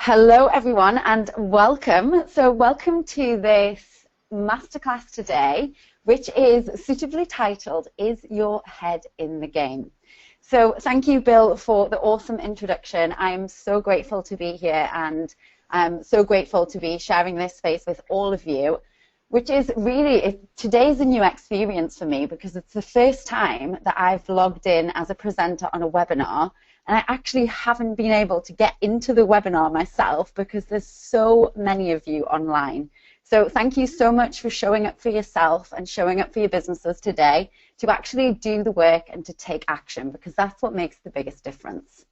Hello everyone and welcome. Welcome to this masterclass today, which is suitably titled, Is Your Head in the Game? So thank you, Bill, for the awesome introduction. I'm so grateful to be here and I'm so grateful to be sharing this space with all of you, which is really, today's a new experience for me because it's the first time that I've logged in as a presenter on a webinar. And I actually haven't been able to get into the webinar myself because there's so many of you online. So thank you so much for showing up for yourself and showing up for your businesses today to actually do the work and to take action, because that's what makes the biggest difference.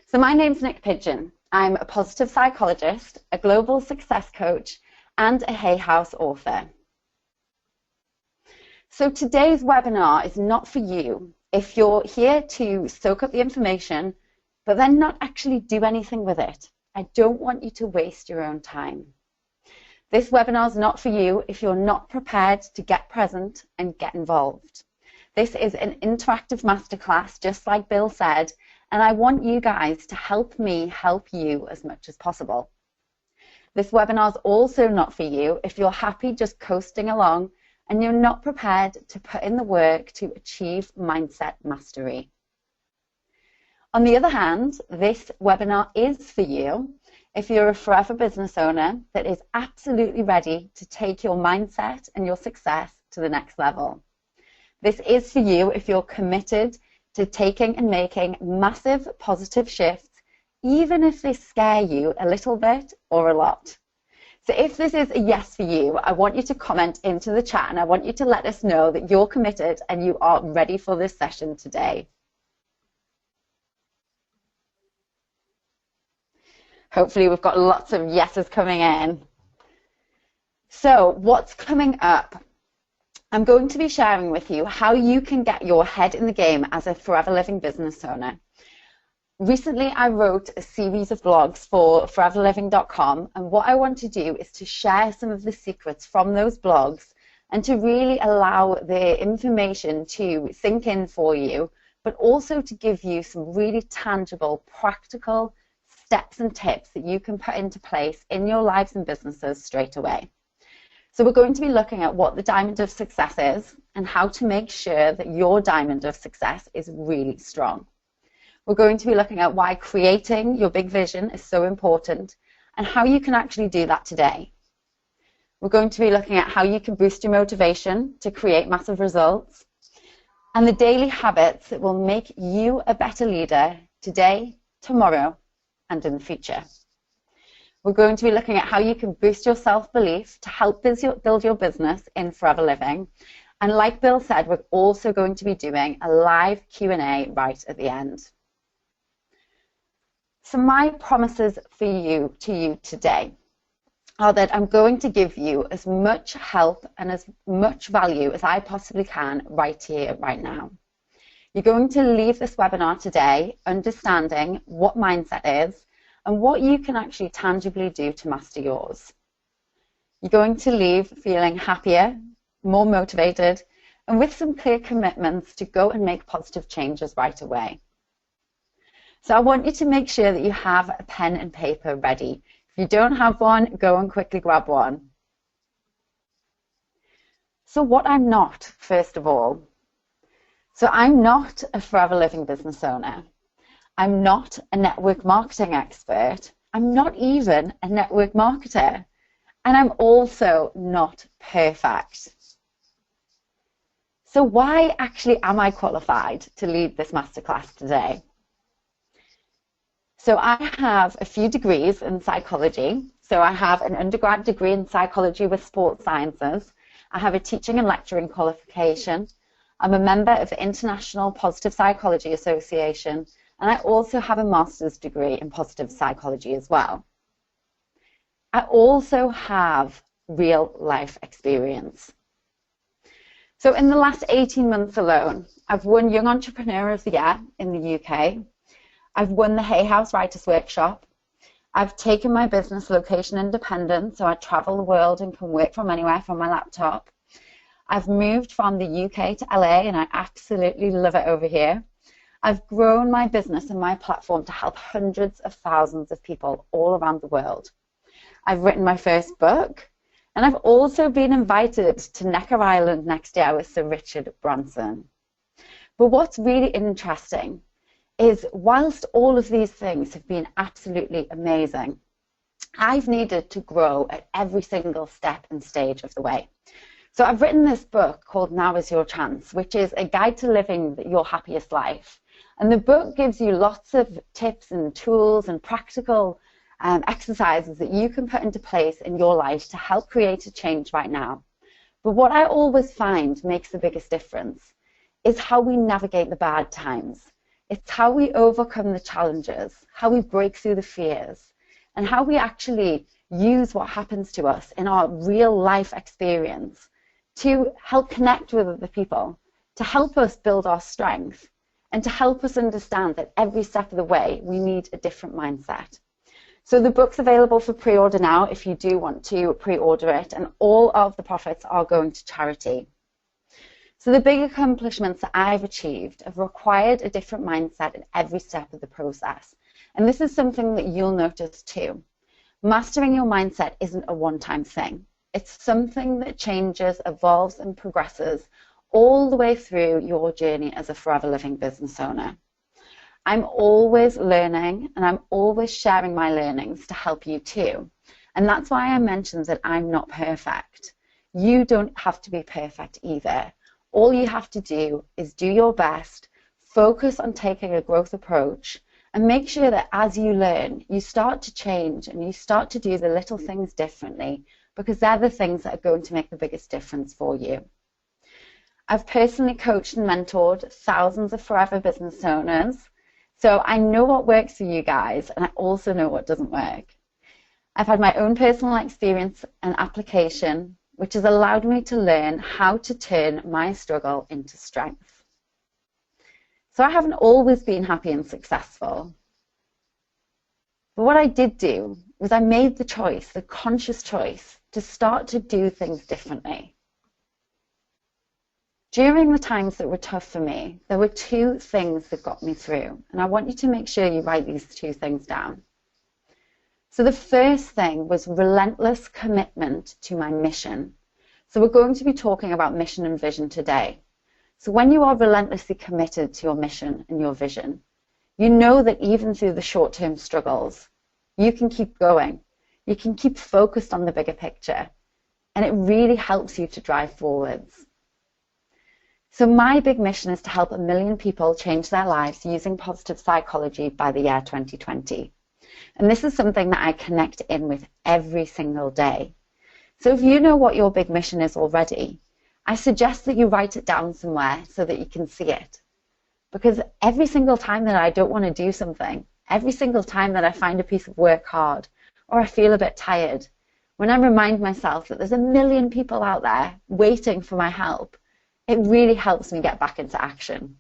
So my name's Niyc Pidgeon. I'm a positive psychologist, a global success coach, and a Hay House author. So today's webinar is not for you if you're here to soak up the information, but then not actually do anything with it. I don't want you to waste your own time. This webinar is not for you if you're not prepared to get present and get involved. This is an interactive masterclass, just like Bill said, and I want you guys to help me help you as much as possible. This webinar is also not for you if you're happy just coasting along and you're not prepared to put in the work to achieve mindset mastery. On the other hand, this webinar is for you if you're a forever business owner that is absolutely ready to take your mindset and your success to the next level. This is for you if you're committed to taking and making massive positive shifts, even if they scare you a little bit or a lot. So if this is a yes for you, I want you to comment into the chat and I want you to let us know that you're committed and you are ready for this session today. Hopefully we've got lots of yeses coming in. So what's coming up? I'm going to be sharing with you how you can get your head in the game as a forever living business owner. Recently, I wrote a series of blogs for foreverliving.com, and what I want to do is to share some of the secrets from those blogs and to really allow the information to sink in for you, but also to give you some really tangible, practical steps and tips that you can put into place in your lives and businesses straight away. So we're going to be looking at what the diamond of success is and how to make sure that your diamond of success is really strong. We're going to be looking at why creating your big vision is so important and how you can actually do that today. We're going to be looking at how you can boost your motivation to create massive results and the daily habits that will make you a better leader today, tomorrow, and in the future. We're going to be looking at how you can boost your self-belief to help build your business in Forever Living. And like Bill said, we're also going to be doing a live Q&A right at the end. So my promises for you to you today are that I'm going to give you as much help and as much value as I possibly can right here, right now. You're going to leave this webinar today understanding what mindset is and what you can actually tangibly do to master yours. You're going to leave feeling happier, more motivated, and with some clear commitments to go and make positive changes right away. So I want you to make sure that you have a pen and paper ready. If you don't have one, go and quickly grab one. So what I'm not, first of all. So I'm not a forever living business owner. I'm not a network marketing expert. I'm not even a network marketer. And I'm also not perfect. So why actually am I qualified to lead this masterclass today? So I have a few degrees in psychology. So I have an undergrad degree in psychology with sports sciences. I have a teaching and lecturing qualification. I'm a member of the International Positive Psychology Association, and I also have a master's degree in positive psychology as well. I also have real life experience. So in the last 18 months alone, I've won Young Entrepreneur of the Year in the UK. I've won the Hay House Writers Workshop. I've taken my business location independent, so I travel the world and can work from anywhere from my laptop. I've moved from the UK to LA, and I absolutely love it over here. I've grown my business and my platform to help hundreds of thousands of people all around the world. I've written my first book, and I've also been invited to Necker Island next year with Sir Richard Branson. But what's really interesting is whilst all of these things have been absolutely amazing, I've needed to grow at every single step and stage of the way. So I've written this book called Now Is Your Chance, which is a guide to living your happiest life. And the book gives you lots of tips and tools and practical exercises that you can put into place in your life to help create a change right now. But what I always find makes the biggest difference is how we navigate the bad times. It's how we overcome the challenges, how we break through the fears, and how we actually use what happens to us in our real life experience to help connect with other people, to help us build our strength, and to help us understand that every step of the way we need a different mindset. So the book's available for pre-order now if you do want to pre-order it, and all of the profits are going to charity. So the big accomplishments that I've achieved have required a different mindset in every step of the process. And this is something that you'll notice too. Mastering your mindset isn't a one-time thing. It's something that changes, evolves, and progresses all the way through your journey as a forever living business owner. I'm always learning, and I'm always sharing my learnings to help you too. And that's why I mentioned that I'm not perfect. You don't have to be perfect either. All you have to do is do your best, focus on taking a growth approach, and make sure that as you learn, you start to change and you start to do the little things differently, because they're the things that are going to make the biggest difference for you. I've personally coached and mentored thousands of forever business owners, so I know what works for you guys, and I also know what doesn't work. I've had my own personal experience and application, which has allowed me to learn how to turn my struggle into strength. So I haven't always been happy and successful. But what I did do was I made the choice, the conscious choice, to start to do things differently. During the times that were tough for me, there were two things that got me through, and I want you to make sure you write these two things down. So the first thing was relentless commitment to my mission. So we're going to be talking about mission and vision today. So when you are relentlessly committed to your mission and your vision, you know that even through the short-term struggles, you can keep going. You can keep focused on the bigger picture, and it really helps you to drive forwards. So my big mission is to help 1 million people change their lives using positive psychology by the year 2020. And this is something that I connect in with every single day. So if you know what your big mission is already, I suggest that you write it down somewhere so that you can see it. Because every single time that I don't want to do something, every single time that I find a piece of work hard, or I feel a bit tired, when I remind myself that there's 1 million people out there waiting for my help, it really helps me get back into action.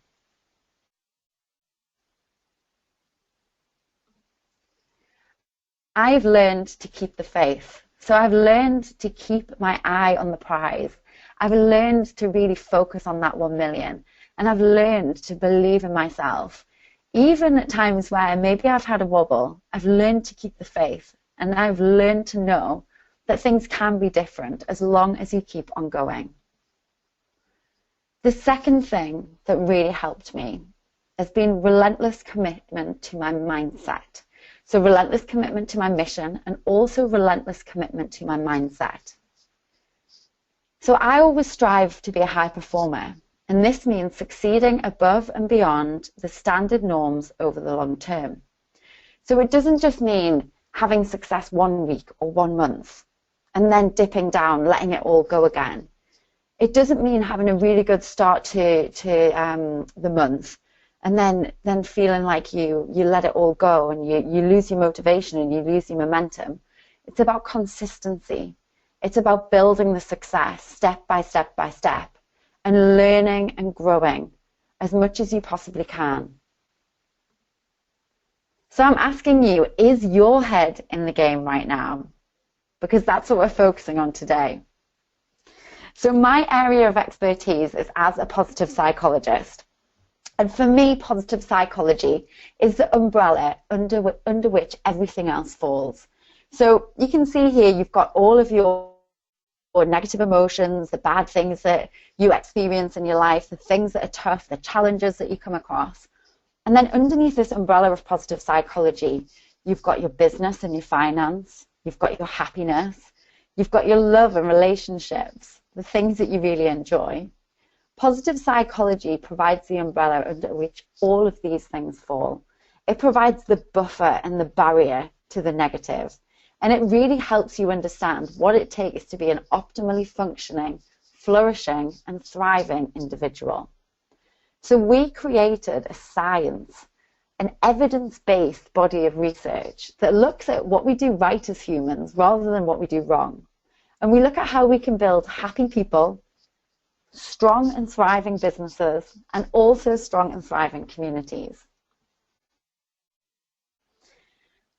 I've learned to keep the faith. So I've learned to keep my eye on the prize. I've learned to really focus on that 1 million. And I've learned to believe in myself. Even at times where maybe I've had a wobble, I've learned to keep the faith. And I've learned to know that things can be different as long as you keep on going. The second thing that really helped me has been relentless commitment to my mindset. So relentless commitment to my mission, and also relentless commitment to my mindset. So I always strive to be a high performer, and this means succeeding above and beyond the standard norms over the long term. So it doesn't just mean having success 1 week or 1 month and then dipping down, letting it all go again. It doesn't mean having a really good start to the month and then feeling like you let it all go and you lose your motivation and you lose your momentum. It's about consistency. It's about building the success step by step by step and learning and growing as much as you possibly can. So I'm asking you, is your head in the game right now? Because that's what we're focusing on today. So my area of expertise is as a positive psychologist. And for me, positive psychology is the umbrella under which everything else falls. So you can see here you've got all of your negative emotions, the bad things that you experience in your life, the things that are tough, the challenges that you come across. And then underneath this umbrella of positive psychology, you've got your business and your finance, you've got your happiness, you've got your love and relationships, the things that you really enjoy. Positive psychology provides the umbrella under which all of these things fall. It provides the buffer and the barrier to the negative. And it really helps you understand what it takes to be an optimally functioning, flourishing, and thriving individual. So we created a science, an evidence-based body of research that looks at what we do right as humans rather than what we do wrong. And we look at how we can build happy people, strong and thriving businesses, and also strong and thriving communities.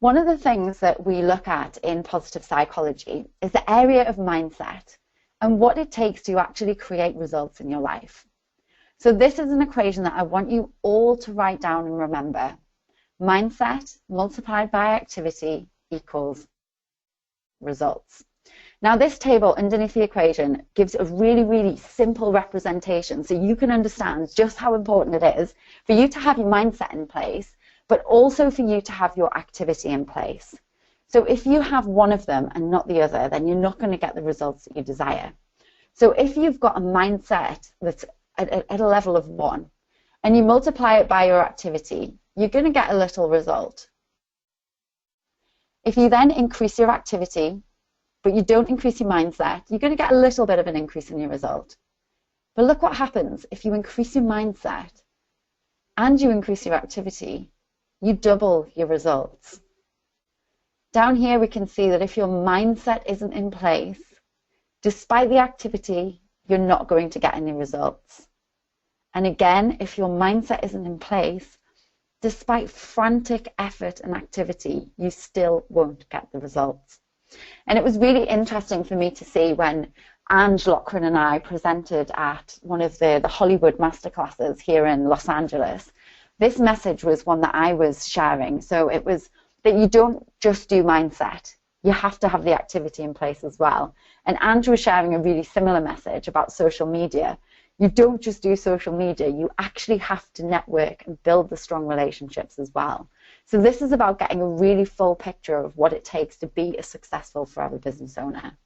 One of the things that we look at in positive psychology is the area of mindset and what it takes to actually create results in your life. So this is an equation that I want you all to write down and remember. Mindset multiplied by activity equals results. Now this table underneath the equation gives a really, really simple representation so you can understand just how important it is for you to have your mindset in place, but also for you to have your activity in place. So if you have one of them and not the other, then you're not going to get the results that you desire. So if you've got a mindset that's at a level of 1 and you multiply it by your activity, you're going to get a little result. If you then increase your activity, but you don't increase your mindset, you're going to get a little bit of an increase in your result. But look what happens if you increase your mindset and you increase your activity, you double your results. Down here we can see that if your mindset isn't in place, despite the activity, you're not going to get any results. And again, if your mindset isn't in place, despite frantic effort and activity, you still won't get the results. And it was really interesting for me to see when Ange Lochran and I presented at one of the Hollywood masterclasses here in Los Angeles. This message was one that I was sharing. So it was that you don't just do mindset. You have to have the activity in place as well. And Ange was sharing a really similar message about social media. You don't just do social media. You actually have to network and build the strong relationships as well. So this is about getting a really full picture of what it takes to be a successful forever business owner.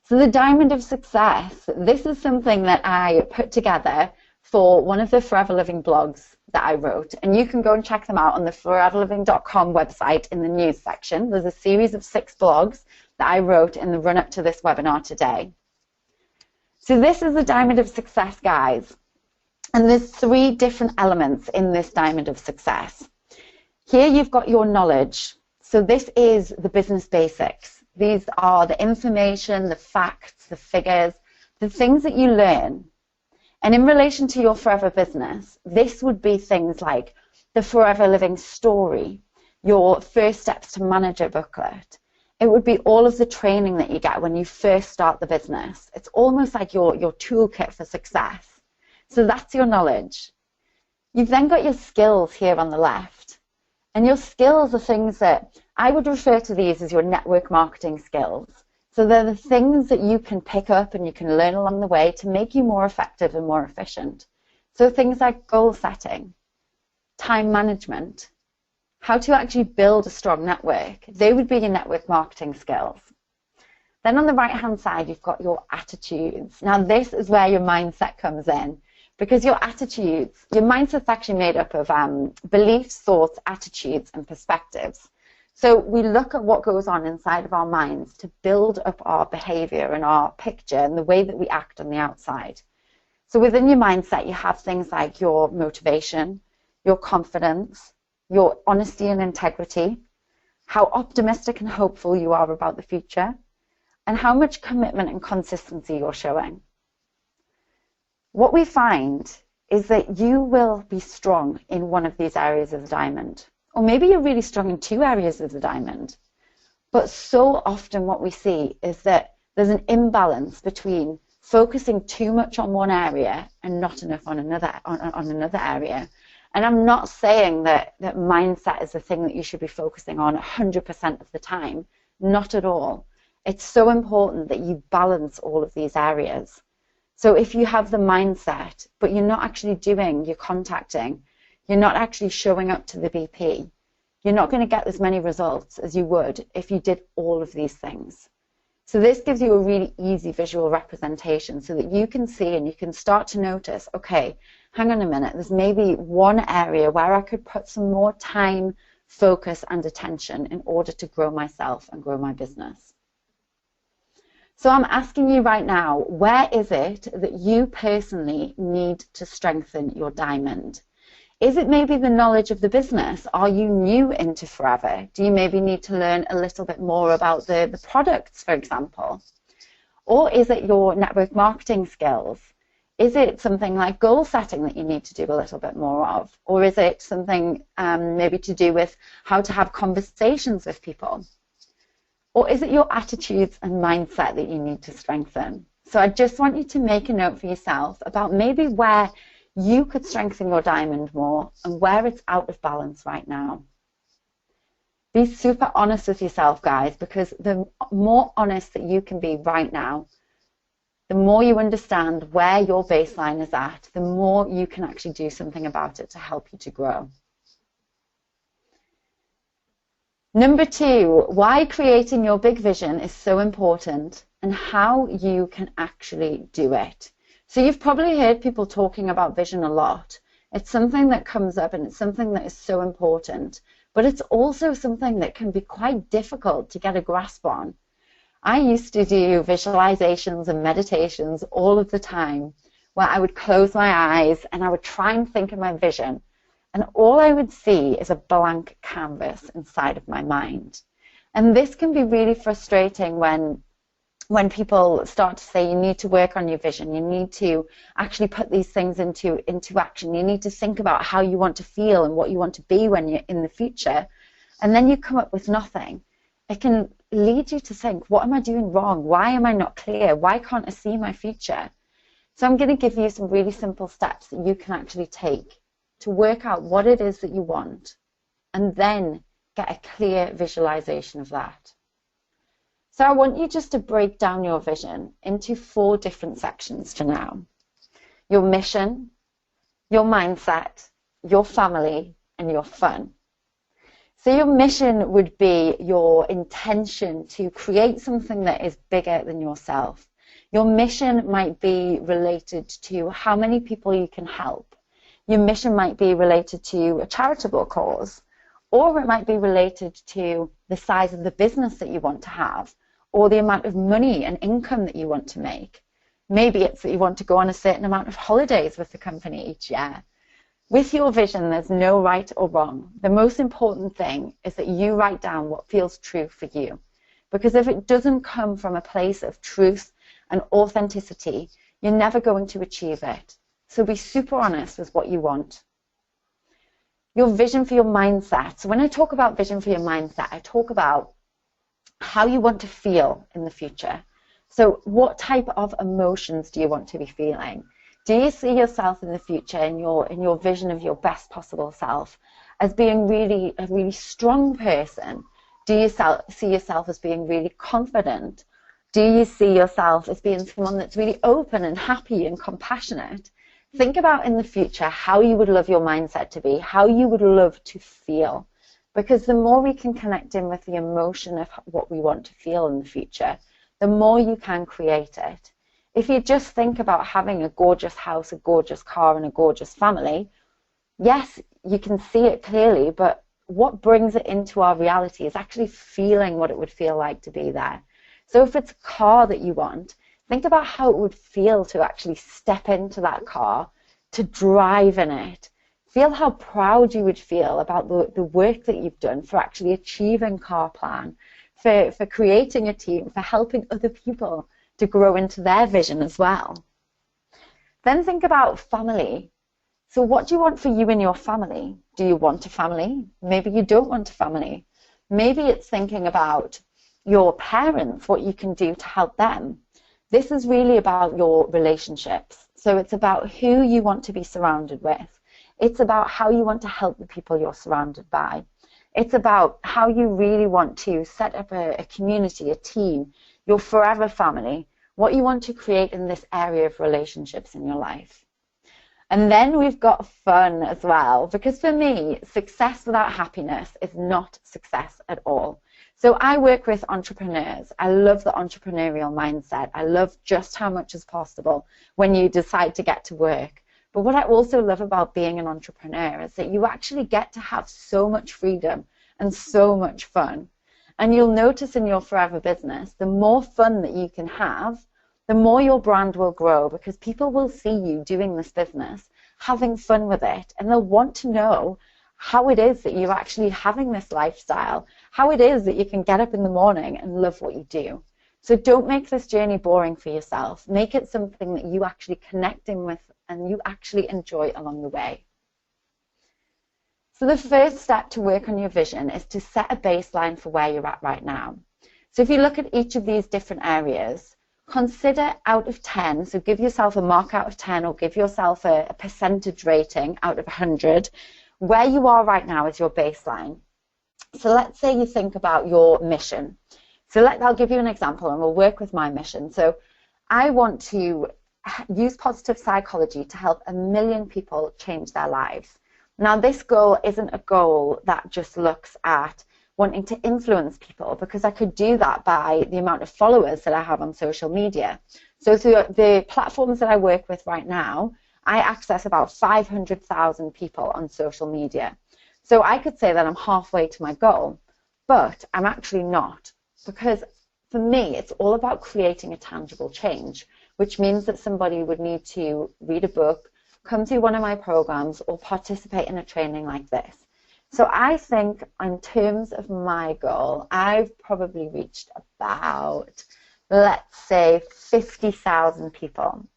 So the diamond of success, this is something that I put together for one of the Forever Living blogs that I wrote. And you can go and check them out on the foreverliving.com website in the news section. There's a series of 6 blogs that I wrote in the run-up to this webinar today. So this is the diamond of success, guys. And there's 3 different elements in this diamond of success. Here you've got your knowledge. So this is the business basics. These are the information, the facts, the figures, the things that you learn. And in relation to your forever business, this would be things like the Forever Living story, your first steps to manager booklet. It would be all of the training that you get when you first start the business. It's almost like your toolkit for success. So that's your knowledge. You've then got your skills here on the left. And your skills are things that I would refer to these as your network marketing skills. So they're the things that you can pick up and you can learn along the way to make you more effective and more efficient. So things like goal setting, time management, how to actually build a strong network. They would be your network marketing skills. Then on the right-hand side, you've got your attitudes. Now this is where your mindset comes in. Because your attitudes, your mindset's actually made up of beliefs, thoughts, attitudes, and perspectives. So we look at what goes on inside of our minds to build up our behavior and our picture and the way that we act on the outside. So within your mindset, you have things like your motivation, your confidence, your honesty and integrity, how optimistic and hopeful you are about the future, and how much commitment and consistency you're showing. What we find is that you will be strong in one of these areas of the diamond. Or maybe you're really strong in 2 areas of the diamond. But so often what we see is that there's an imbalance between focusing too much on one area and not enough on another area. And I'm not saying that mindset is the thing that you should be focusing on 100% of the time. Not at all. It's so important that you balance all of these areas. So if you have the mindset, but you're not actually doing your contacting, you're not actually showing up to the BP, you're not going to get as many results as you would if you did all of these things. So this gives you a really easy visual representation so that you can see and you can start to notice, okay, hang on a minute, there's maybe one area where I could put some more time, focus, and attention in order to grow myself and grow my business. So I'm asking you right now, where is it that you personally need to strengthen your diamond? Is it maybe the knowledge of the business? Are you new into Forever? Do you maybe need to learn a little bit more about the products, for example? Or is it your network marketing skills? Is it something like goal setting that you need to do a little bit more of? Or is it something maybe to do with how to have conversations with people? Or is it your attitudes and mindset that you need to strengthen? So I just want you to make a note for yourself about maybe where you could strengthen your diamond more and where it's out of balance right now. Be super honest with yourself, guys, because the more honest that you can be right now, the more you understand where your baseline is at, the more you can actually do something about it to help you to grow. Number 2, why creating your big vision is so important and how you can actually do it. So you've probably heard people talking about vision a lot. It's something that comes up and it's something that is so important, but it's also something that can be quite difficult to get a grasp on. I used to do visualizations and meditations all of the time where I would close my eyes and I would try and think of my vision, and all I would see is a blank canvas inside of my mind. And this can be really frustrating when people start to say you need to work on your vision, you need to actually put these things into action, you need to think about how you want to feel and what you want to be when you're in the future, and then you come up with nothing. It can lead you to think, what am I doing wrong? Why am I not clear? Why can't I see my future? So I'm going to give you some really simple steps that you can actually take to work out what it is that you want and then get a clear visualization of that. So I want you just to break down your vision into 4 different sections for now. Your mission, your mindset, your family, and your fun. So your mission would be your intention to create something that is bigger than yourself. Your mission might be related to how many people you can help. Your mission might be related to a charitable cause, or it might be related to the size of the business that you want to have, or the amount of money and income that you want to make. Maybe it's that you want to go on a certain amount of holidays with the company each year. With your vision, there's no right or wrong. The most important thing is that you write down what feels true for you. Because if it doesn't come from a place of truth and authenticity, you're never going to achieve it. So be super honest with what you want. Your vision for your mindset. So when I talk about vision for your mindset, I talk about how you want to feel in the future. So what type of emotions do you want to be feeling? Do you see yourself in the future, in your vision of your best possible self, as being a really strong person? Do you see yourself as being really confident? Do you see yourself as being someone that's really open and happy and compassionate? Think about in the future how you would love your mindset to be, how you would love to feel. Because the more we can connect in with the emotion of what we want to feel in the future, the more you can create it. If you just think about having a gorgeous house, a gorgeous car, and a gorgeous family, yes, you can see it clearly, but what brings it into our reality is actually feeling what it would feel like to be there. So if it's a car that you want, think about how it would feel to actually step into that car, to drive in it. Feel how proud you would feel about the work that you've done for actually achieving Car Plan, for creating a team, for helping other people to grow into their vision as well. Then think about family. So what do you want for you and your family? Do you want a family? Maybe you don't want a family. Maybe it's thinking about your parents, what you can do to help them. This is really about your relationships. So it's about who you want to be surrounded with. It's about how you want to help the people you're surrounded by. It's about how you really want to set up a community, a team, your forever family, what you want to create in this area of relationships in your life. And then we've got fun as well, because for me, success without happiness is not success at all. So I work with entrepreneurs. I love the entrepreneurial mindset. I love just how much is possible when you decide to get to work. But what I also love about being an entrepreneur is that you actually get to have so much freedom and so much fun. And you'll notice in your forever business, the more fun that you can have, the more your brand will grow, because people will see you doing this business, having fun with it, and they'll want to know how it is that you're actually having this lifestyle, how it is that you can get up in the morning and love what you do. So don't make this journey boring for yourself. Make it something that you actually connecting with and you actually enjoy along the way. So the first step to work on your vision is to set a baseline for where you're at right now. So if you look at each of these different areas, consider out of 10, so give yourself a mark out of 10 or give yourself a percentage rating out of 100, where you are right now is your baseline. So let's say you think about your mission. So I'll give you an example and we'll work with my mission. So I want to use positive psychology to help 1 million people change their lives. Now this goal isn't a goal that just looks at wanting to influence people, because I could do that by the amount of followers that I have on social media. So through the platforms that I work with right now, I access about 500,000 people on social media. So I could say that I'm halfway to my goal, but I'm actually not, because for me, it's all about creating a tangible change, which means that somebody would need to read a book, come to one of my programs, or participate in a training like this. So I think in terms of my goal, I've probably reached about, let's say, 50,000 people.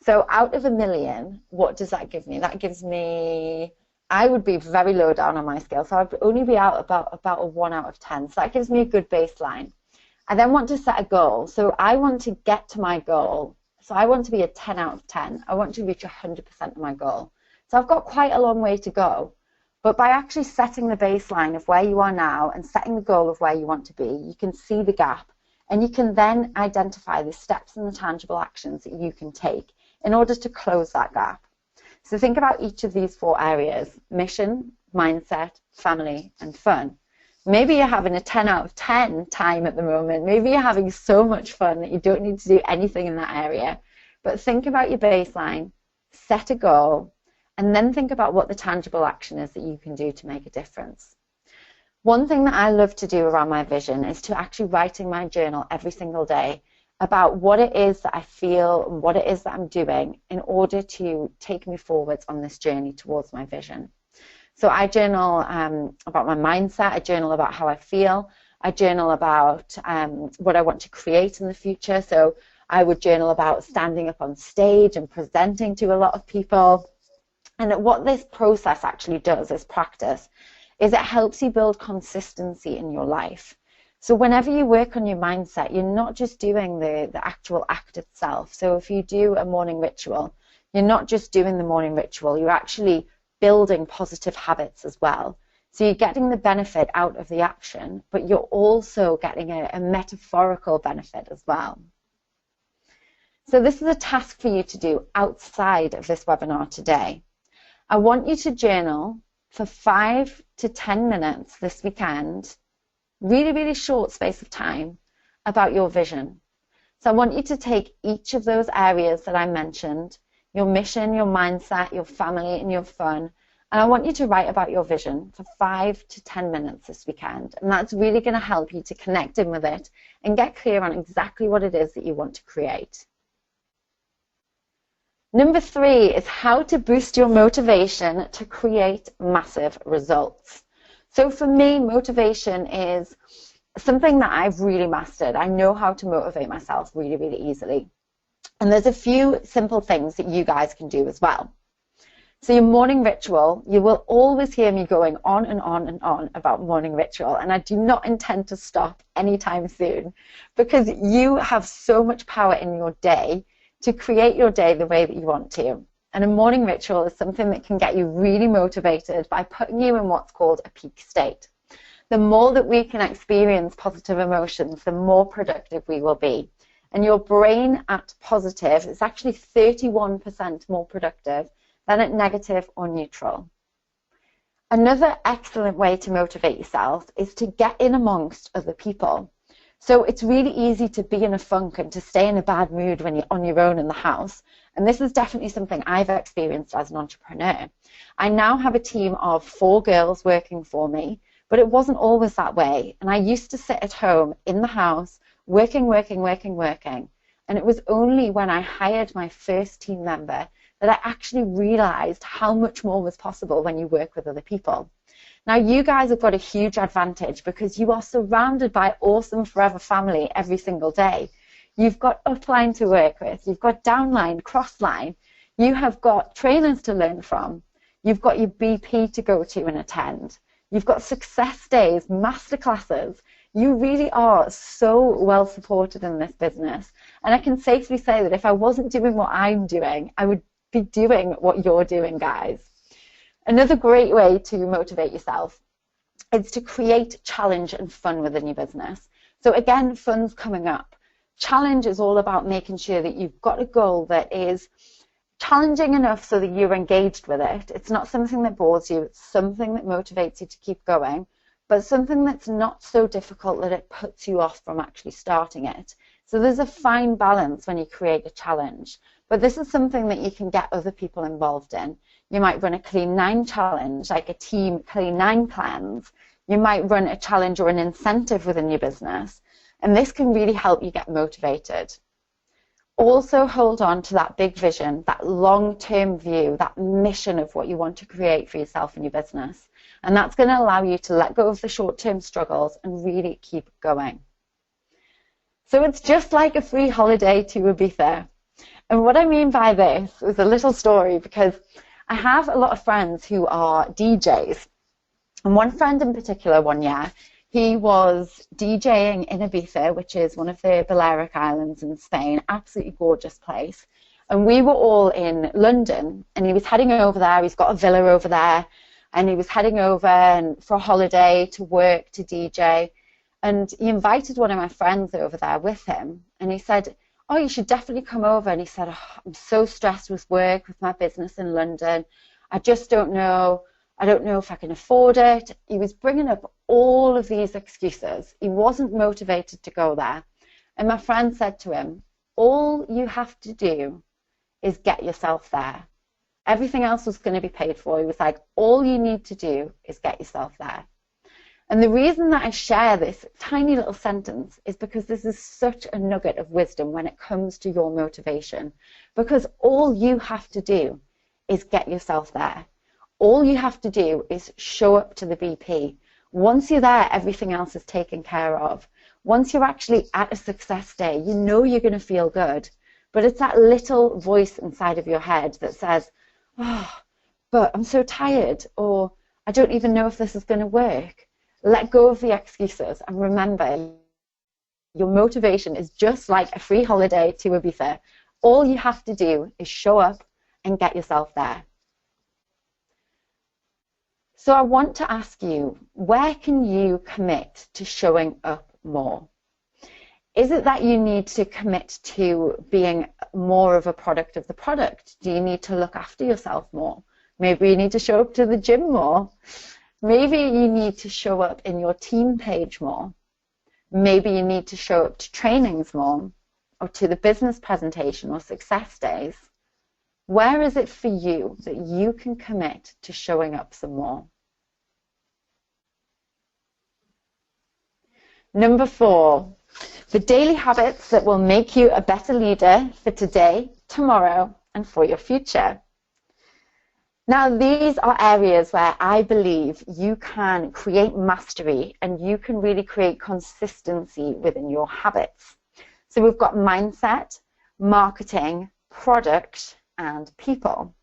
So out of 1 million, what does that give me? That gives me, I would be very low down on my scale. So I'd only be out about a 1 out of 10. So that gives me a good baseline. I then want to set a goal. So I want to get to my goal. So I want to be a 10 out of 10. I want to reach 100% of my goal. So I've got quite a long way to go. But by actually setting the baseline of where you are now and setting the goal of where you want to be, you can see the gap, and you can then identify the steps and the tangible actions that you can take in order to close that gap. So think about each of these 4 areas: mission, mindset, family, and fun. Maybe you're having a 10 out of 10 time at the moment. Maybe you're having so much fun that you don't need to do anything in that area. But think about your baseline, set a goal, and then think about what the tangible action is that you can do to make a difference. One thing that I love to do around my vision is to actually write in my journal every single day about what it is that I feel and what it is that I'm doing in order to take me forwards on this journey towards my vision. So I journal about my mindset, I journal about how I feel, I journal about what I want to create in the future. So I would journal about standing up on stage and presenting to a lot of people. And what this process actually does, this practice, is it helps you build consistency in your life. So whenever you work on your mindset, you're not just doing the actual act itself. So if you do a morning ritual, you're not just doing the morning ritual, you're actually building positive habits as well. So you're getting the benefit out of the action, but you're also getting a metaphorical benefit as well. So this is a task for you to do outside of this webinar today. I want you to journal for 5 to 10 minutes this weekend, really, really short space of time, about your vision. So I want you to take each of those areas that I mentioned, your mission, your mindset, your family, and your fun, and I want you to write about your vision for 5 to 10 minutes this weekend. And that's really going to help you to connect in with it and get clear on exactly what it is that you want to create. Number 3 is how to boost your motivation to create massive results. So for me, motivation is something that I've really mastered. I know how to motivate myself really, really easily. And there's a few simple things that you guys can do as well. So your morning ritual, you will always hear me going on and on and on about morning ritual, and I do not intend to stop anytime soon, because you have so much power in your day to create your day the way that you want to. And a morning ritual is something that can get you really motivated by putting you in what's called a peak state. The more that we can experience positive emotions, the more productive we will be. And your brain at positive is actually 31% more productive than at negative or neutral. Another excellent way to motivate yourself is to get in amongst other people. So it's really easy to be in a funk and to stay in a bad mood when you're on your own in the house. And this is definitely something I've experienced as an entrepreneur. I now have a team of 4 girls working for me, but it wasn't always that way. And I used to sit at home in the house, working. And it was only when I hired my first team member that I actually realized how much more was possible when you work with other people. Now, you guys have got a huge advantage because you are surrounded by awesome forever family every single day. You've got upline to work with, you've got downline, crossline, you have got trainers to learn from, you've got your BP to go to and attend, you've got success days, masterclasses. You really are so well supported in this business. And I can safely say that if I wasn't doing what I'm doing, I would be doing what you're doing, guys. Another great way to motivate yourself is to create challenge and fun within your business. So again, fun's coming up. Challenge is all about making sure that you've got a goal that is challenging enough so that you're engaged with it. It's not something that bores you, it's something that motivates you to keep going, but something that's not so difficult that it puts you off from actually starting it. So there's a fine balance when you create a challenge, but this is something that you can get other people involved in. You might run a Clean 9 challenge, like a team Clean 9 plans. You might run a challenge or an incentive within your business, and this can really help you get motivated. Also hold on to that big vision, that long-term view, that mission of what you want to create for yourself and your business. And that's going to allow you to let go of the short-term struggles and really keep going. So it's just like a free holiday to Ibiza. And what I mean by this is a little story, because I have a lot of friends who are DJs. And one friend in particular one year, he was DJing in Ibiza, which is one of the Balearic Islands in Spain, absolutely gorgeous place. And we were all in London, and he was heading over there. He's got a villa over there, and he was heading over and for a holiday to work, to DJ. And he invited one of my friends over there with him, and he said, "Oh, you should definitely come over." And he said, "Oh, I'm so stressed with work, with my business in London. I just don't know. I don't know if I can afford it." He was bringing up all of these excuses. He wasn't motivated to go there. And my friend said to him, "All you have to do is get yourself there. Everything else was going to be paid for." He was like, "All you need to do is get yourself there." And the reason that I share this tiny little sentence is because this is such a nugget of wisdom when it comes to your motivation. Because all you have to do is get yourself there. All you have to do is show up to the BP. Once you're there, everything else is taken care of. Once you're actually at a success day, you know you're going to feel good. But it's that little voice inside of your head that says, "Oh, but I'm so tired," or "I don't even know if this is going to work." Let go of the excuses and remember, your motivation is just like a free holiday to Ibiza. All you have to do is show up and get yourself there. So I want to ask you, where can you commit to showing up more? Is it that you need to commit to being more of a product of the product? Do you need to look after yourself more? Maybe you need to show up to the gym more. Maybe you need to show up in your team page more. Maybe you need to show up to trainings more, or to the business presentation or success days. Where is it for you that you can commit to showing up some more? Number 4, the daily habits that will make you a better leader for today, tomorrow, and for your future. Now, these are areas where I believe you can create mastery and you can really create consistency within your habits. So we've got mindset, marketing, product, and people.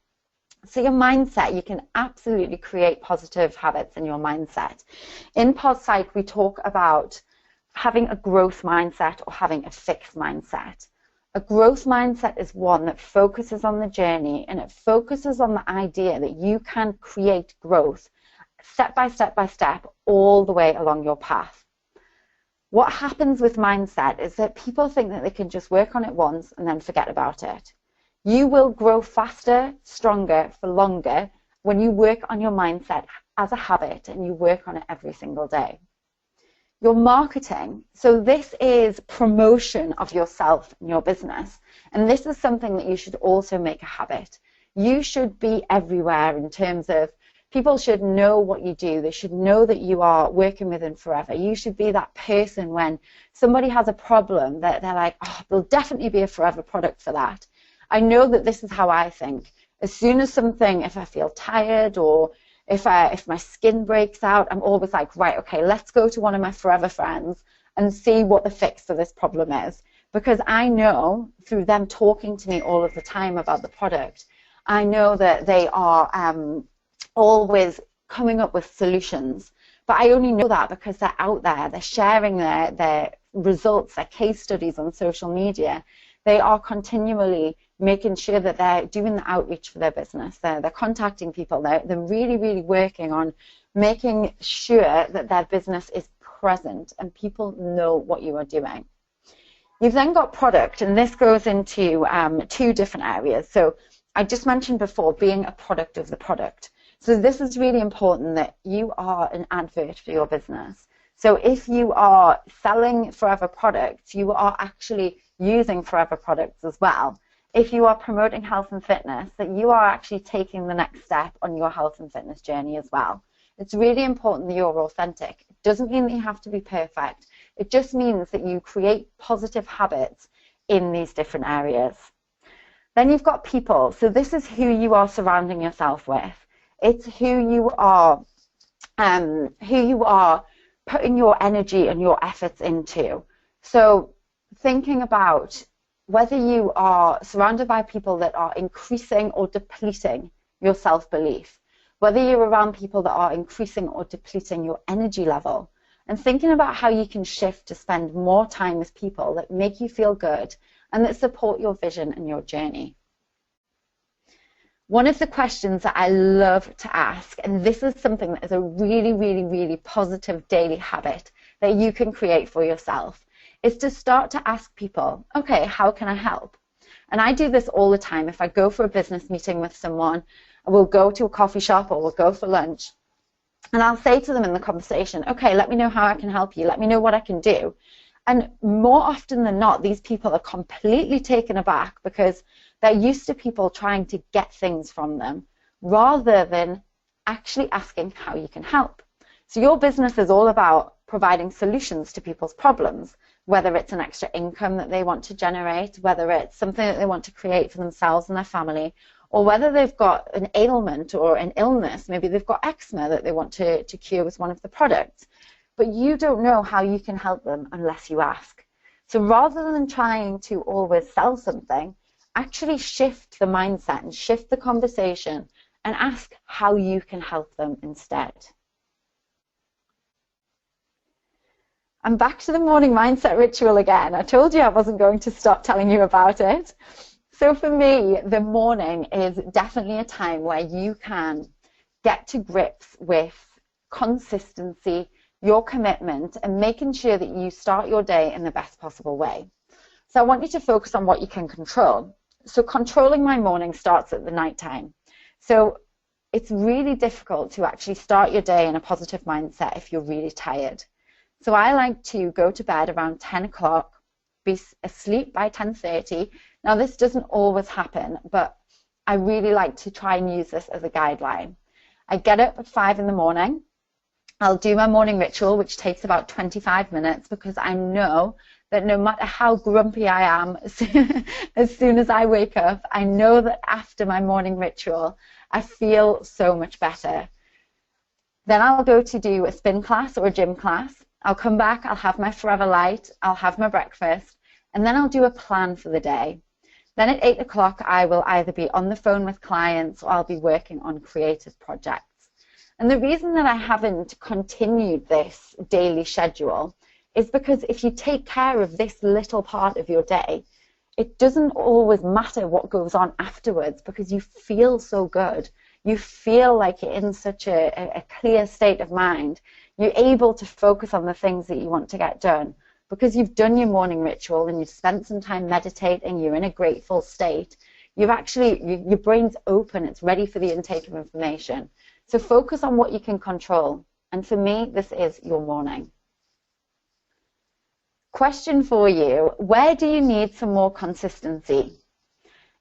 So your mindset, you can absolutely create positive habits in your mindset. In PodPsych, we talk about having a growth mindset or having a fixed mindset. A growth mindset is one that focuses on the journey, and it focuses on the idea that you can create growth step by step by step all the way along your path. What happens with mindset is that people think that they can just work on it once and then forget about it. You will grow faster, stronger, for longer when you work on your mindset as a habit and you work on it every single day. Your marketing, so this is promotion of yourself and your business, and this is something that you should also make a habit. You should be everywhere in terms of people should know what you do. They should know that you are working with them forever. You should be that person when somebody has a problem that they're like, oh, there'll definitely be a forever product for that. I know that this is how I think. As soon as something, if I feel tired or if my skin breaks out, I'm always like, right, okay, let's go to one of my forever friends and see what the fix for this problem is. Because I know through them talking to me all of the time about the product, I know that they are always coming up with solutions. But I only know that because they're out there, they're sharing their results, their case studies on social media. They are continually making sure that they're doing the outreach for their business. They're contacting people. They're really, really working on making sure that their business is present and people know what you are doing. You've then got product, and this goes into two different areas. So I just mentioned before being a product of the product. So this is really important, that you are an advert for your business. So if you are selling forever products, you are actually using forever products as well. If you are promoting health and fitness, that you are actually taking the next step on your health and fitness journey as well. It's really important that you're authentic. It doesn't mean that you have to be perfect. It just means that you create positive habits in these different areas. Then you've got people. So this is who you are surrounding yourself with. It's who you are putting your energy and your efforts into. So thinking about whether you are surrounded by people that are increasing or depleting your self-belief, whether you're around people that are increasing or depleting your energy level, and thinking about how you can shift to spend more time with people that make you feel good and that support your vision and your journey. One of the questions that I love to ask, and this is something that is a really, really, really positive daily habit that you can create for yourself, is to start to ask people, okay, how can I help? And I do this all the time. If I go for a business meeting with someone, we'll go to a coffee shop or we'll go for lunch, and I'll say to them in the conversation, okay, let me know how I can help you. Let me know what I can do. And more often than not, these people are completely taken aback because they're used to people trying to get things from them rather than actually asking how you can help. So your business is all about providing solutions to people's problems, whether it's an extra income that they want to generate, whether it's something that they want to create for themselves and their family, or whether they've got an ailment or an illness. Maybe they've got eczema that they want to cure with one of the products. But you don't know how you can help them unless you ask. So rather than trying to always sell something, actually shift the mindset and shift the conversation and ask how you can help them instead. I'm back to the morning mindset ritual again. I told you I wasn't going to stop telling you about it. So for me, the morning is definitely a time where you can get to grips with consistency, your commitment, and making sure that you start your day in the best possible way. So I want you to focus on what you can control. So controlling my morning starts at the night time. So it's really difficult to actually start your day in a positive mindset if you're really tired. So I like to go to bed around 10 o'clock, be asleep by 10:30. Now this doesn't always happen, but I really like to try and use this as a guideline. I get up at 5 in the morning. I'll do my morning ritual, which takes about 25 minutes, because I know that no matter how grumpy I am, as soon as I wake up, I know that after my morning ritual, I feel so much better. Then I'll go to do a spin class or a gym class. I'll come back, I'll have my Forever Light, I'll have my breakfast, and then I'll do a plan for the day. Then at 8 o'clock, I will either be on the phone with clients or I'll be working on creative projects. And the reason that I haven't continued this daily schedule is because if you take care of this little part of your day, it doesn't always matter what goes on afterwards because you feel so good. You feel like you're in such a clear state of mind. You're able to focus on the things that you want to get done because you've done your morning ritual and you've spent some time meditating. You're in a grateful state. You've actually, your brain's open. It's ready for the intake of information. So focus on what you can control. And for me, this is your morning. Question for you, where do you need some more consistency?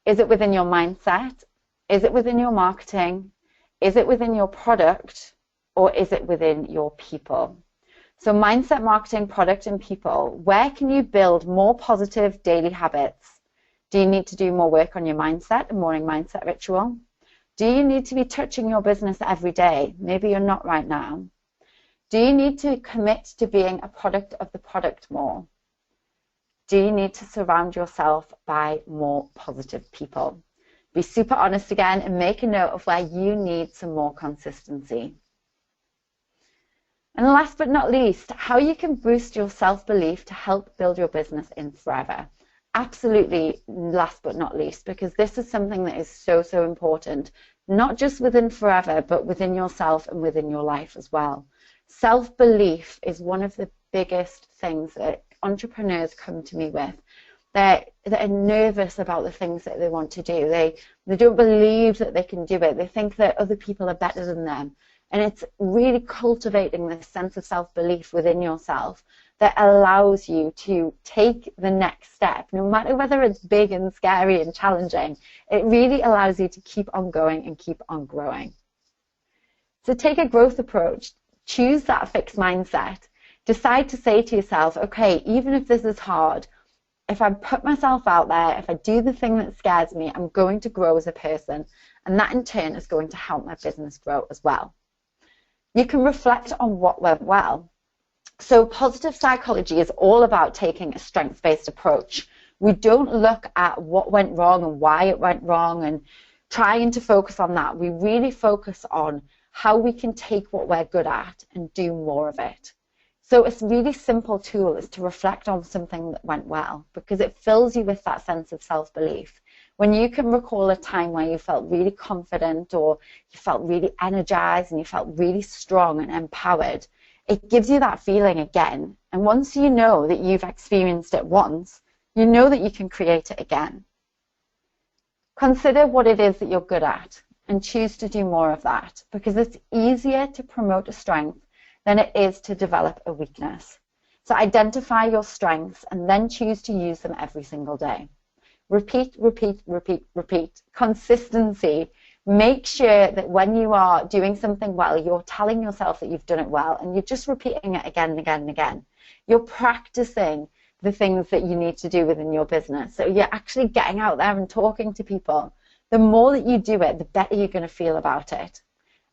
Is it within your mindset? Is it within your marketing? Is it within your product? Or is it within your people? So mindset, marketing, product, and people, where can you build more positive daily habits? Do you need to do more work on your mindset, a morning mindset ritual? Do you need to be touching your business every day? Maybe you're not right now. Do you need to commit to being a product of the product more? Do you need to surround yourself by more positive people? Be super honest again and make a note of where you need some more consistency. And last but not least, how you can boost your self-belief to help build your business in forever. Absolutely last but not least, because this is something that is so, so important, not just within forever, but within yourself and within your life as well. Self-belief is one of the biggest things that entrepreneurs come to me with. They're nervous about the things that they want to do. They don't believe that they can do it. They think that other people are better than them. And it's really cultivating this sense of self-belief within yourself that allows you to take the next step, no matter whether it's big and scary and challenging. It really allows you to keep on going and keep on growing. So take a growth approach. Choose that fixed mindset. Decide to say to yourself, okay, even if this is hard, if I put myself out there, if I do the thing that scares me, I'm going to grow as a person. And that in turn is going to help my business grow as well. You can reflect on what went well. So positive psychology is all about taking a strengths-based approach. We don't look at what went wrong and why it went wrong and trying to focus on that. We really focus on how we can take what we're good at and do more of it. So a really simple tool is to reflect on something that went well because it fills you with that sense of self-belief. When you can recall a time where you felt really confident or you felt really energized and you felt really strong and empowered, it gives you that feeling again. And once you know that you've experienced it once, you know that you can create it again. Consider what it is that you're good at and choose to do more of that because it's easier to promote a strength than it is to develop a weakness. So identify your strengths and then choose to use them every single day. Repeat, repeat, repeat, repeat. Consistency. Make sure that when you are doing something well, you're telling yourself that you've done it well and you're just repeating it again and again and again. You're practicing the things that you need to do within your business. So you're actually getting out there and talking to people. The more that you do it, the better you're going to feel about it.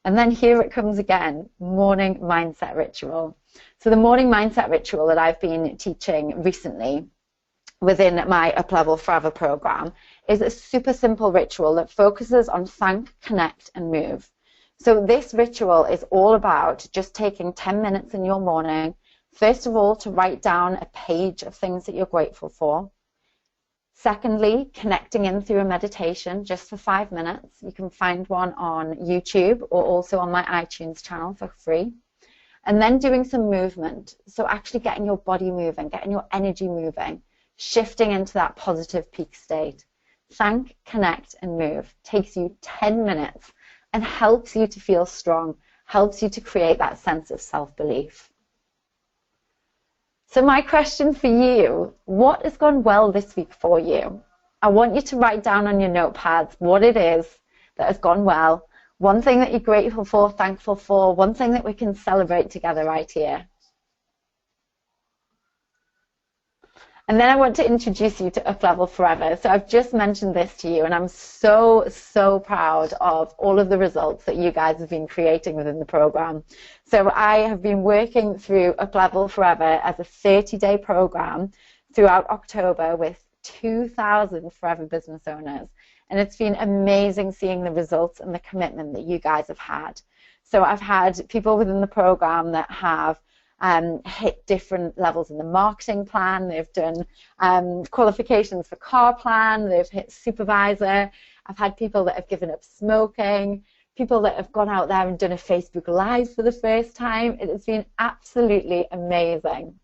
And then here it comes again, morning mindset ritual. So the morning mindset ritual that I've been teaching recently within my Up Level Forever program is a super simple ritual that focuses on thank, connect, and move. So this ritual is all about just taking 10 minutes in your morning, first of all, to write down a page of things that you're grateful for. Secondly, connecting in through a meditation just for 5 minutes. You can find one on YouTube or also on my iTunes channel for free. And then doing some movement. So actually getting your body moving, getting your energy moving, shifting into that positive peak state. Thank, connect, and move. Takes you 10 minutes and helps you to feel strong, helps you to create that sense of self-belief. So my question for you, what has gone well this week for you? I want you to write down on your notepads what it is that has gone well, one thing that you're grateful for, thankful for, one thing that we can celebrate together right here. And then I want to introduce you to Up Level Forever. So I've just mentioned this to you, and I'm so, so proud of all of the results that you guys have been creating within the program. So I have been working through Up Level Forever as a 30-day program throughout October with 2,000 forever business owners. And it's been amazing seeing the results and the commitment that you guys have had. So I've had people within the program that have hit different levels in the marketing plan. They've done qualifications for car plan. They've hit supervisor. I've had people that have given up smoking, people that have gone out there and done a Facebook Live for the first time. It has been absolutely amazing.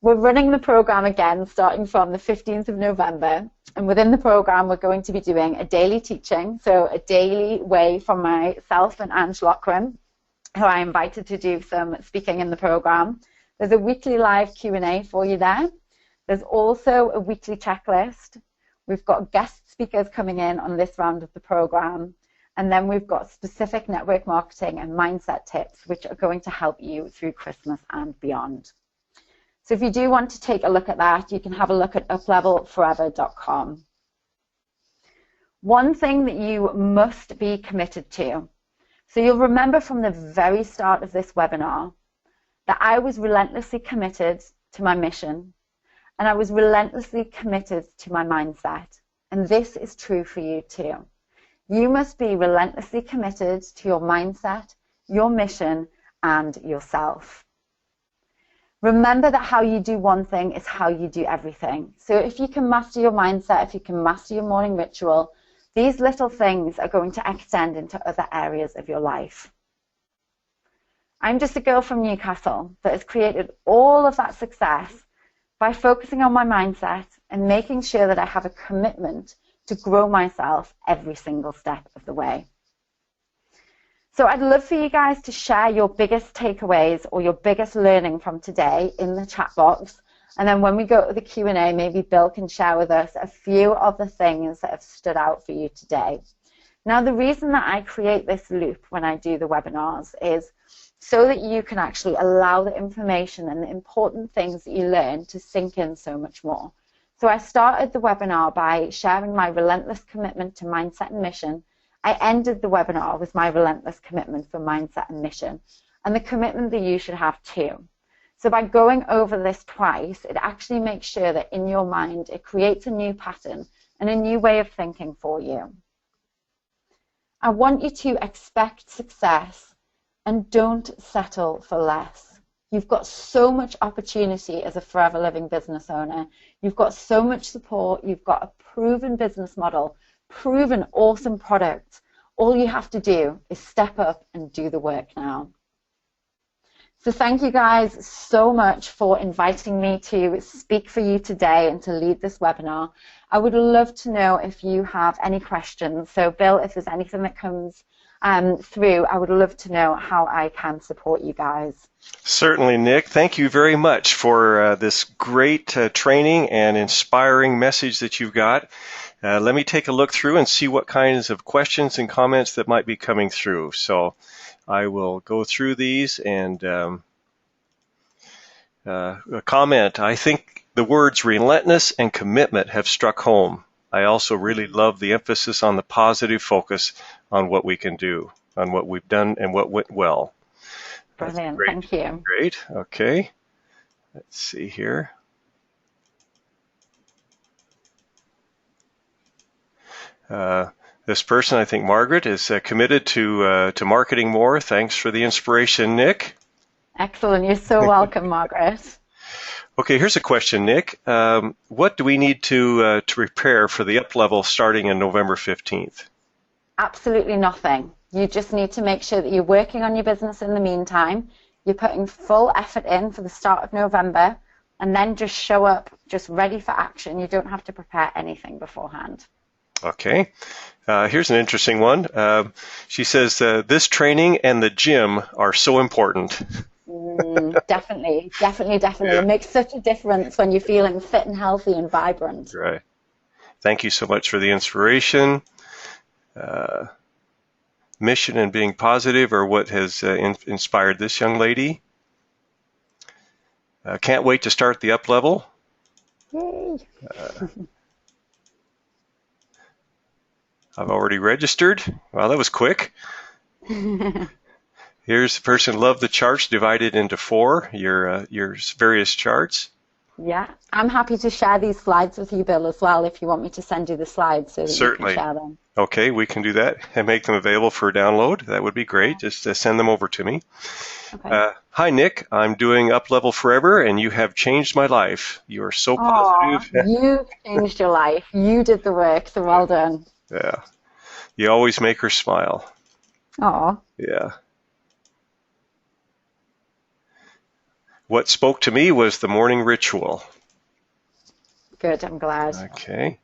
We're running the program again starting from the 15th of November. And within the program, we're going to be doing a daily teaching, so a daily way from myself and Ange Lockram, who I invited to do some speaking in the program. There's a weekly live Q&A for you there. There's also a weekly checklist. We've got guest speakers coming in on this round of the program. And then we've got specific network marketing and mindset tips, which are going to help you through Christmas and beyond. So if you do want to take a look at that, you can have a look at uplevelforever.com. One thing that you must be committed to. So you'll remember from the very start of this webinar that I was relentlessly committed to my mission, and I was relentlessly committed to my mindset. And this is true for you too. You must be relentlessly committed to your mindset, your mission, and yourself. Remember that how you do one thing is how you do everything. So if you can master your mindset, if you can master your morning ritual, these little things are going to extend into other areas of your life. I'm just a girl from Newcastle that has created all of that success by focusing on my mindset and making sure that I have a commitment to grow myself every single step of the way. So I'd love for you guys to share your biggest takeaways or your biggest learning from today in the chat box. And then when we go to the Q&A, maybe Bill can share with us a few of the things that have stood out for you today. Now, the reason that I create this loop when I do the webinars is so that you can actually allow the information and the important things that you learn to sink in so much more. So I started the webinar by sharing my relentless commitment to mindset and mission. I ended the webinar with my relentless commitment for mindset and mission, and the commitment that you should have too. So by going over this twice, it actually makes sure that in your mind, it creates a new pattern and a new way of thinking for you. I want you to expect success and don't settle for less. You've got so much opportunity as a forever living business owner. You've got so much support. You've got a proven business model, proven awesome product. All you have to do is step up and do the work now. So thank you guys so much for inviting me to speak for you today and to lead this webinar. I would love to know if you have any questions. So Bill, if there's anything that comes through, I would love to know how I can support you guys. Certainly, Nick. Thank you very much for this great training and inspiring message that you've got. Let me take a look through and see what kinds of questions and comments that might be coming through. So I will go through these and a comment. I think the words relentless and commitment have struck home. I also really love the emphasis on the positive focus on what we can do, on what we've done and what went well. Brilliant. Thank you. Great. Okay. Let's see here. This person, I think Margaret, is committed to marketing more. Thanks for the inspiration, Nick. Excellent. You're so welcome, Margaret. Okay, here's a question, Nick. What do we need to prepare for the up level starting in November 15th? Absolutely nothing. You just need to make sure that you're working on your business in the meantime. You're putting full effort in for the start of November, and then just show up just ready for action. You don't have to prepare anything beforehand. Okay. Here's an interesting one. She says, this training and the gym are so important. Definitely. It makes such a difference when you're feeling fit and healthy and vibrant. Right. Thank you so much for the inspiration. Mission and being positive are what has inspired this young lady. Can't wait to start the up level. Yay. I've already registered. Wow, that was quick. Here's the person, love the charts divided into 4, your various charts. Yeah, I'm happy to share these slides with you, Bill, as well, if you want me to send you the slides so that you can Certainly. share them. Okay, we can do that and make them available for download. That would be great. Just send them over to me. Okay. Hi, Nick. I'm doing Up Level Forever, and you have changed my life. You are so Oh, positive. you've changed your life. You did the work, so well done. Yeah. You always make her smile. Oh, Yeah. What spoke to me was the morning ritual. good. I'm glad. Okay.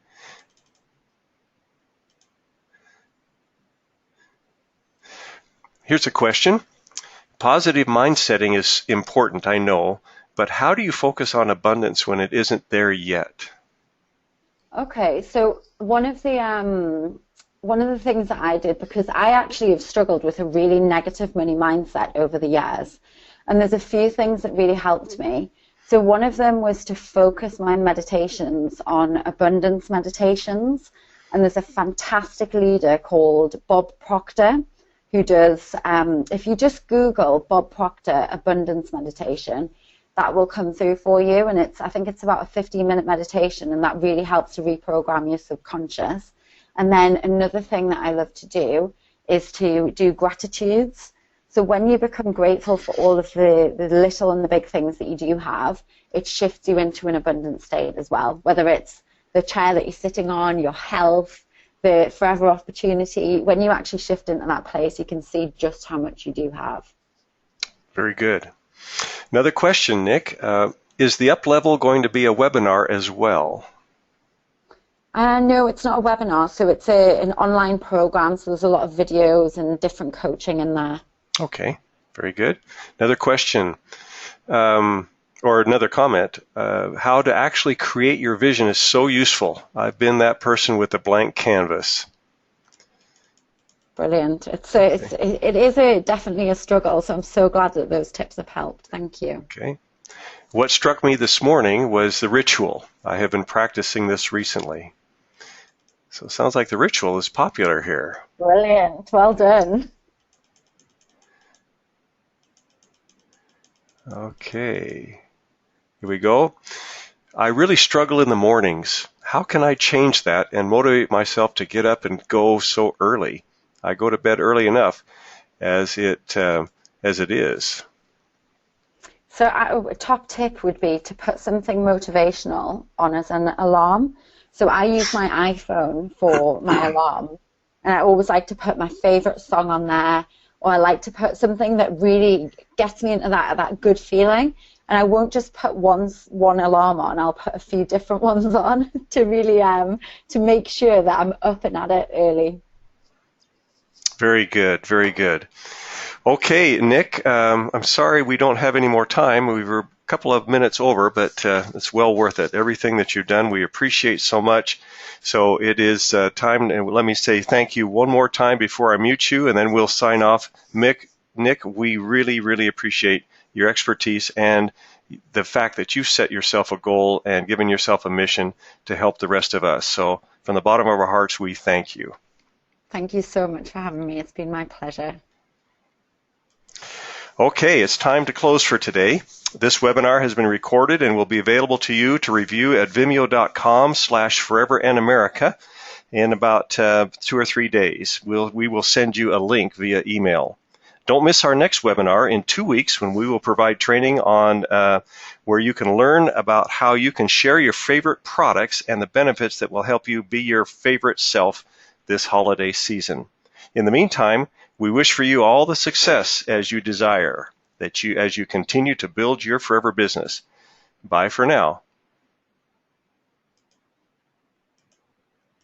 Here's a question. Positive mind setting is important, I know, but how do you focus on abundance when it isn't there yet? Okay, so one of the things that I did, because I actually have struggled with a really negative money mindset over the years, and there's a few things that really helped me. So one of them was to focus my meditations on abundance meditations, and there's a fantastic leader called Bob Proctor who does, if you just Google Bob Proctor abundance meditation, that will come through for you. And I think it's about a 15-minute meditation, and that really helps to reprogram your subconscious. And then another thing that I love to do is to do gratitudes. So when you become grateful for all of the little and the big things that you do have, it shifts you into an abundant state as well, whether it's the chair that you're sitting on, your health, the forever opportunity. When you actually shift into that place, you can see just how much you do have. Very good. Another question, Nick. Is the Up Level going to be a webinar as well? No, it's not a webinar, so it's an online program, so there's a lot of videos and different coaching in there. Okay, very good. Another question, or another comment. How to actually create your vision is so useful. I've been that person with a blank canvas. Brilliant. It is definitely a struggle, so I'm so glad that those tips have helped. Thank you. Okay. What struck me this morning was the ritual. I have been practicing this recently. So it sounds like the ritual is popular here. Brilliant. Well done. Okay. Here we go. I really struggle in the mornings. How can I change that and motivate myself to get up and go so early? I go to bed early enough as it is. So a top tip would be to put something motivational on as an alarm. So I use my iPhone for my alarm, and I always like to put my favorite song on there, or I like to put something that really gets me into that good feeling. And I won't just put one alarm on. I'll put a few different ones on to really to make sure that I'm up and at it early. Very good, very good. Okay, Nick, I'm sorry we don't have any more time. We were a couple of minutes over, but it's well worth it. Everything that you've done, we appreciate so much. So it is time, and let me say thank you one more time before I mute you, and then we'll sign off. Nick, we really, really appreciate your expertise and the fact that you've set yourself a goal and given yourself a mission to help the rest of us. So from the bottom of our hearts, we thank you. Thank you so much for having me. It's been my pleasure. Okay, it's time to close for today. This webinar has been recorded and will be available to you to review at vimeo.com/foreverandamerica in about 2 or 3 days. We will send you a link via email. Don't miss our next webinar in 2 weeks when we will provide training on where you can learn about how you can share your favorite products and the benefits that will help you be your favorite self this holiday season. In the meantime, we wish for you all the success as you desire, as you continue to build your forever business. Bye for now.